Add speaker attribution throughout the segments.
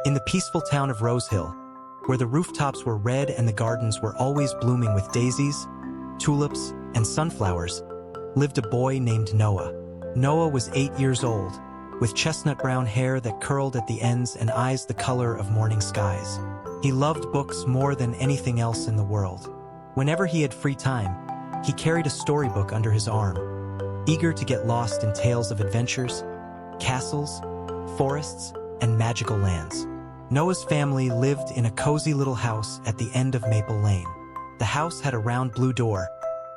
Speaker 1: In the peaceful town of Rosehill, where the rooftops were red and the gardens were always blooming with daisies, tulips, and sunflowers, lived a boy named Noah. Noah was 8 years old, with chestnut-brown hair that curled at the ends and eyes the color of morning skies. He loved books more than anything else in the world. Whenever he had free time, he carried a storybook under his arm, eager to get lost in tales of adventures, castles, forests, and magical lands. Noah's family lived in a cozy little house at the end of Maple Lane. The house had a round blue door,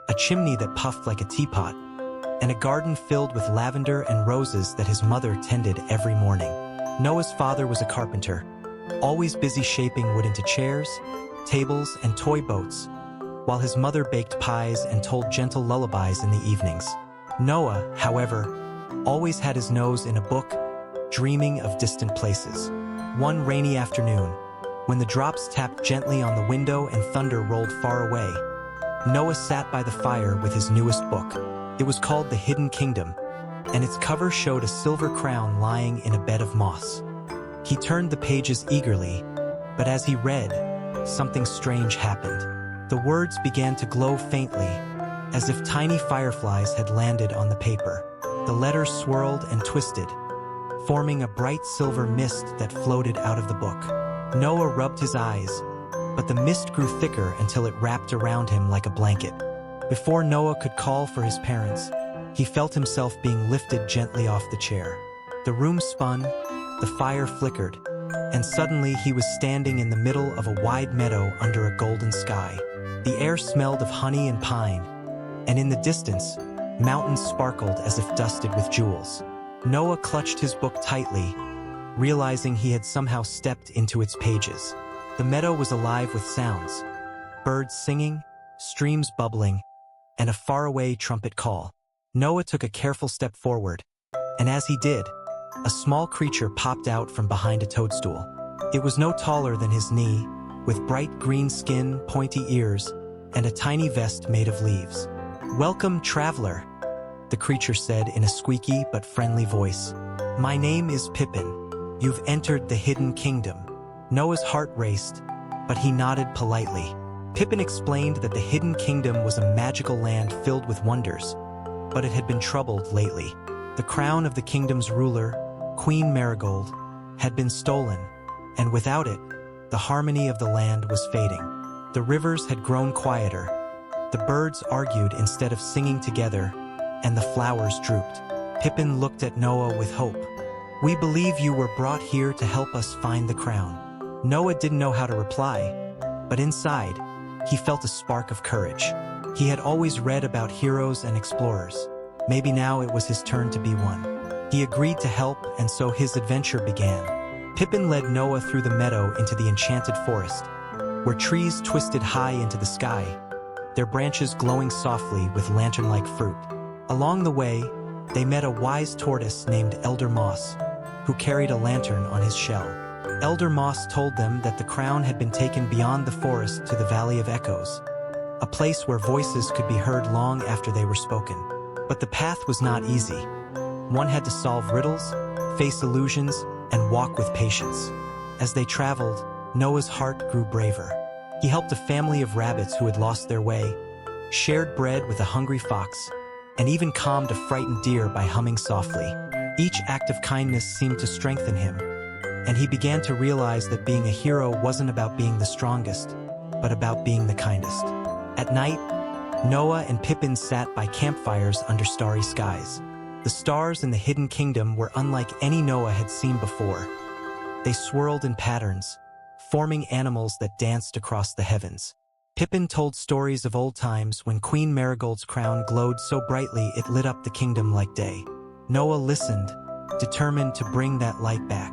Speaker 1: a chimney that puffed like a teapot, and a garden filled with lavender and roses that his mother tended every morning. Noah's father was a carpenter, always busy shaping wood into chairs, tables, and toy boats, while his mother baked pies and told gentle lullabies in the evenings. Noah, however, always had his nose in a book, dreaming of distant places. One rainy afternoon, when the drops tapped gently on the window and thunder rolled far away, Noah sat by the fire with his newest book. It was called The Hidden Kingdom, and its cover showed a silver crown lying in a bed of moss. He turned the pages eagerly, but as he read, something strange happened. The words began to glow faintly, as if tiny fireflies had landed on the paper. The letters swirled and twisted, forming a bright silver mist that floated out of the book. Noah rubbed his eyes, but the mist grew thicker until it wrapped around him like a blanket. Before Noah could call for his parents, he felt himself being lifted gently off the chair. The room spun, the fire flickered, and suddenly he was standing in the middle of a wide meadow under a golden sky. The air smelled of honey and pine, and in the distance, mountains sparkled as if dusted with jewels. Noah clutched his book tightly, realizing he had somehow stepped into its pages. The meadow was alive with sounds, birds singing, streams bubbling, and a faraway trumpet call. Noah took a careful step forward, and as he did, a small creature popped out from behind a toadstool. It was no taller than his knee, with bright green skin, pointy ears, and a tiny vest made of leaves. "Welcome, traveler," the creature said in a squeaky but friendly voice. "My name is Pippin. You've entered the Hidden Kingdom." Noah's heart raced, but he nodded politely. Pippin explained that the Hidden Kingdom was a magical land filled with wonders, but it had been troubled lately. The crown of the kingdom's ruler, Queen Marigold, had been stolen, and without it, the harmony of the land was fading. The rivers had grown quieter, the birds argued instead of singing together, and the flowers drooped. Pippin looked at Noah with hope. "We believe you were brought here to help us find the crown." Noah didn't know how to reply, but inside, he felt a spark of courage. He had always read about heroes and explorers. Maybe now it was his turn to be one. He agreed to help, and so his adventure began. Pippin led Noah through the meadow into the enchanted forest, where trees twisted high into the sky, their branches glowing softly with lantern-like fruit. Along the way, they met a wise tortoise named Elder Moss, who carried a lantern on his shell. Elder Moss told them that the crown had been taken beyond the forest to the Valley of Echoes, a place where voices could be heard long after they were spoken. But the path was not easy. One had to solve riddles, face illusions, and walk with patience. As they traveled, Noah's heart grew braver. He helped a family of rabbits who had lost their way, shared bread with a hungry fox, and even calmed a frightened deer by humming softly. Each act of kindness seemed to strengthen him, and he began to realize that being a hero wasn't about being the strongest, but about being the kindest. At night, Noah and Pippin sat by campfires under starry skies. The stars in the Hidden Kingdom were unlike any Noah had seen before. They swirled in patterns, forming animals that danced across the heavens. Pippin told stories of old times when Queen Marigold's crown glowed so brightly it lit up the kingdom like day. Noah listened, determined to bring that light back.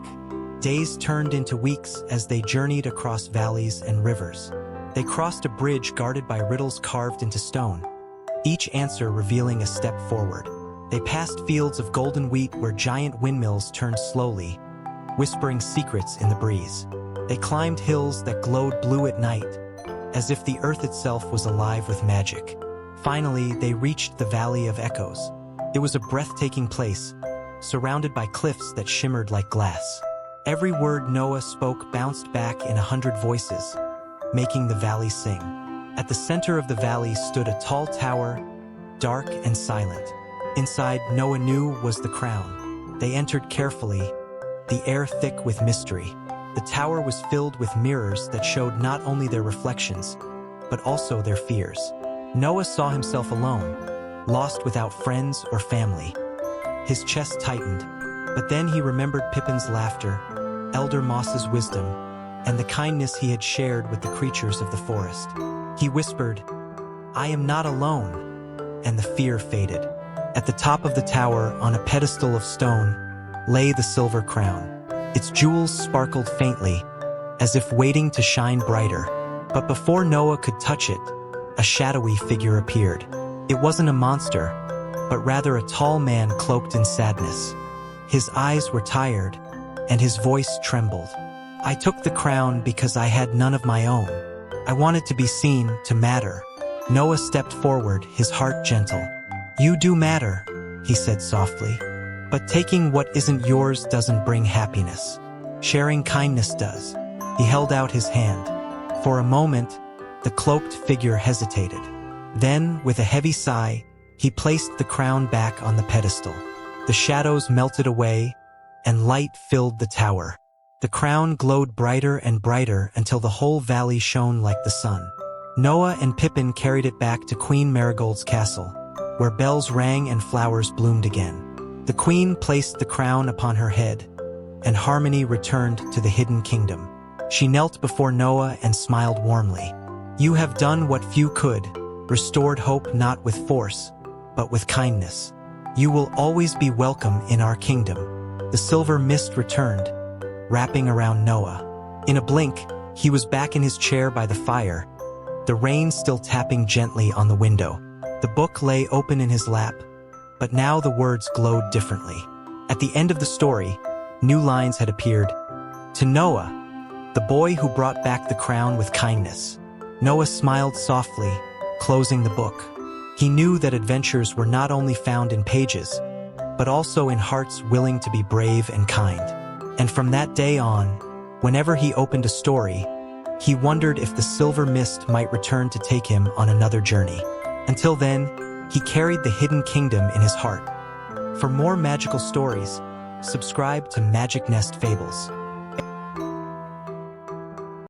Speaker 1: Days turned into weeks as they journeyed across valleys and rivers. They crossed a bridge guarded by riddles carved into stone, each answer revealing a step forward. They passed fields of golden wheat where giant windmills turned slowly, whispering secrets in the breeze. They climbed hills that glowed blue at night, as if the earth itself was alive with magic. Finally, they reached the Valley of Echoes. It was a breathtaking place, surrounded by cliffs that shimmered like glass. Every word Noah spoke bounced back in 100 voices, making the valley sing. At the center of the valley stood a tall tower, dark and silent. Inside, Noah knew, was the crown. They entered carefully, the air thick with mystery. The tower was filled with mirrors that showed not only their reflections, but also their fears. Noah saw himself alone, lost without friends or family. His chest tightened, but then he remembered Pippin's laughter, Elder Moss's wisdom, and the kindness he had shared with the creatures of the forest. He whispered, "I am not alone," and the fear faded. At the top of the tower, on a pedestal of stone, lay the silver crown. Its jewels sparkled faintly, as if waiting to shine brighter. But before Noah could touch it, a shadowy figure appeared. It wasn't a monster, but rather a tall man cloaked in sadness. His eyes were tired, and his voice trembled. "I took the crown because I had none of my own. I wanted to be seen, to matter." Noah stepped forward, his heart gentle. "You do matter," he said softly. "But taking what isn't yours doesn't bring happiness. Sharing kindness does." He held out his hand. For a moment, the cloaked figure hesitated. Then, with a heavy sigh, he placed the crown back on the pedestal. The shadows melted away, and light filled the tower. The crown glowed brighter and brighter until the whole valley shone like the sun. Noah and Pippin carried it back to Queen Marigold's castle, where bells rang and flowers bloomed again. The queen placed the crown upon her head, and harmony returned to the hidden kingdom. She knelt before Noah and smiled warmly. "You have done what few could, restored hope not with force, but with kindness. You will always be welcome in our kingdom." The silver mist returned, wrapping around Noah. In a blink, he was back in his chair by the fire, the rain still tapping gently on the window. The book lay open in his lap, but now the words glowed differently. At the end of the story, new lines had appeared. "To Noah, the boy who brought back the crown with kindness." Noah smiled softly, closing the book. He knew that adventures were not only found in pages, but also in hearts willing to be brave and kind. And from that day on, whenever he opened a story, he wondered if the silver mist might return to take him on another journey. Until then, he carried the hidden kingdom in his heart. For more magical stories, subscribe to MagicNest Fables.